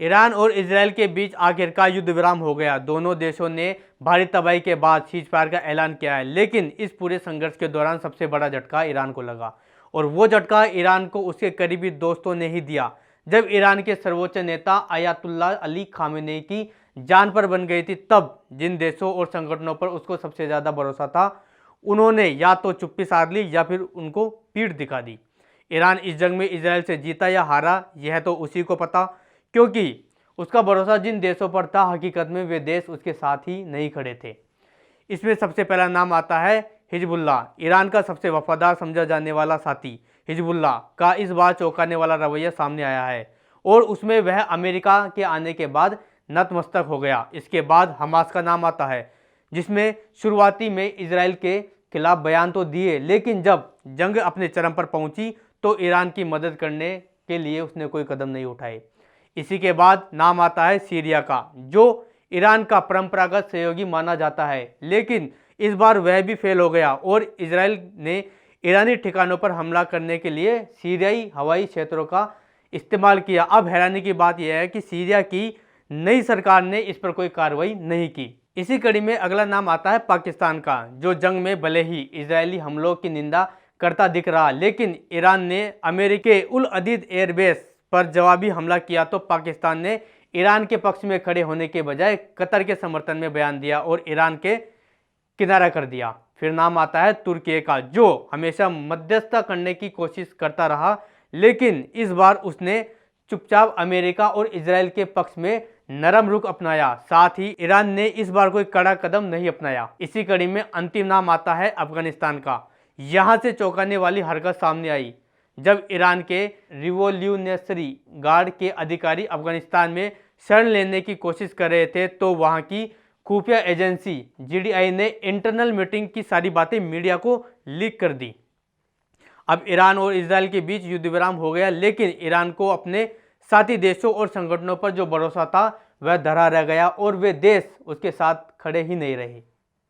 Iran और Israel के बीच आखिरकार युद्ध विराम हो गया। दोनों देशों ने भारी तबाही के बाद सीजफायर का ऐलान किया है, लेकिन इस पूरे संघर्ष के दौरान सबसे बड़ा झटका ईरान को लगा और वो झटका ईरान को उसके करीबी दोस्तों ने ही दिया। जब ईरान के सर्वोच्च नेता अयातुल्ला अली खामेनेई की जान पर बन गई थी, तब जिन देशों और संगठनों पर उसको सबसे ज़्यादा भरोसा था, उन्होंने या तो चुप्पी साध ली या फिर उनको पीठ दिखा दी। ईरान इस जंग में इजराइल से जीता या हारा, यह तो उसी को पता, क्योंकि उसका भरोसा जिन देशों पर था, हकीकत में वे देश उसके साथ ही नहीं खड़े थे। इसमें सबसे पहला नाम आता है हिजबुल्लाह। ईरान का सबसे वफादार समझा जाने वाला साथी हिजबुल्लाह का इस बार चौंकाने वाला रवैया सामने आया है और उसमें वह अमेरिका के आने के बाद नतमस्तक हो गया। इसके बाद हमास का नाम आता है, जिसमें शुरुआती में इजराइल के खिलाफ बयान तो दिए, लेकिन जब जंग अपने चरम पर पहुंची तो ईरान की मदद करने के लिए उसने कोई कदम नहीं उठाए। इसी के बाद नाम आता है सीरिया का, जो ईरान का परंपरागत सहयोगी माना जाता है, लेकिन इस बार वह भी फेल हो गया और इजराइल ने ईरानी ठिकानों पर हमला करने के लिए सीरियाई हवाई क्षेत्रों का इस्तेमाल किया। अब हैरानी की बात यह है कि सीरिया की नई सरकार ने इस पर कोई कार्रवाई नहीं की। इसी कड़ी में अगला नाम आता है पाकिस्तान का, जो जंग में भले ही इजरायली हमलों की निंदा करता दिख रहा, लेकिन ईरान ने अमेरिकी उल अदीद एयरबेस पर जवाबी हमला किया तो पाकिस्तान ने ईरान के पक्ष में खड़े होने के बजाय कतर के समर्थन में बयान दिया और ईरान के किनारा कर दिया। फिर नाम आता है तुर्की का, जो हमेशा मध्यस्थता करने की कोशिश करता रहा, लेकिन इस बार उसने चुपचाप अमेरिका और इजराइल के पक्ष में नरम रुख अपनाया। साथ ही ईरान ने इस बार कोई कड़ा कदम नहीं अपनाया। इसी कड़ी में अंतिम नाम आता है अफगानिस्तान का। यहाँ से चौंकाने वाली हरकत सामने आई जब ईरान के रिवोल्यूशनरी गार्ड के अधिकारी अफगानिस्तान में शरण लेने की कोशिश कर रहे थे, तो वहाँ की खुफिया एजेंसी जीडीआई ने इंटरनल मीटिंग की सारी बातें मीडिया को लीक कर दी। अब ईरान और इजराइल के बीच युद्ध विराम हो गया, लेकिन ईरान को अपने साथी देशों और संगठनों पर जो भरोसा था वह धरा रह गया और वे देश उसके साथ खड़े ही नहीं रहे।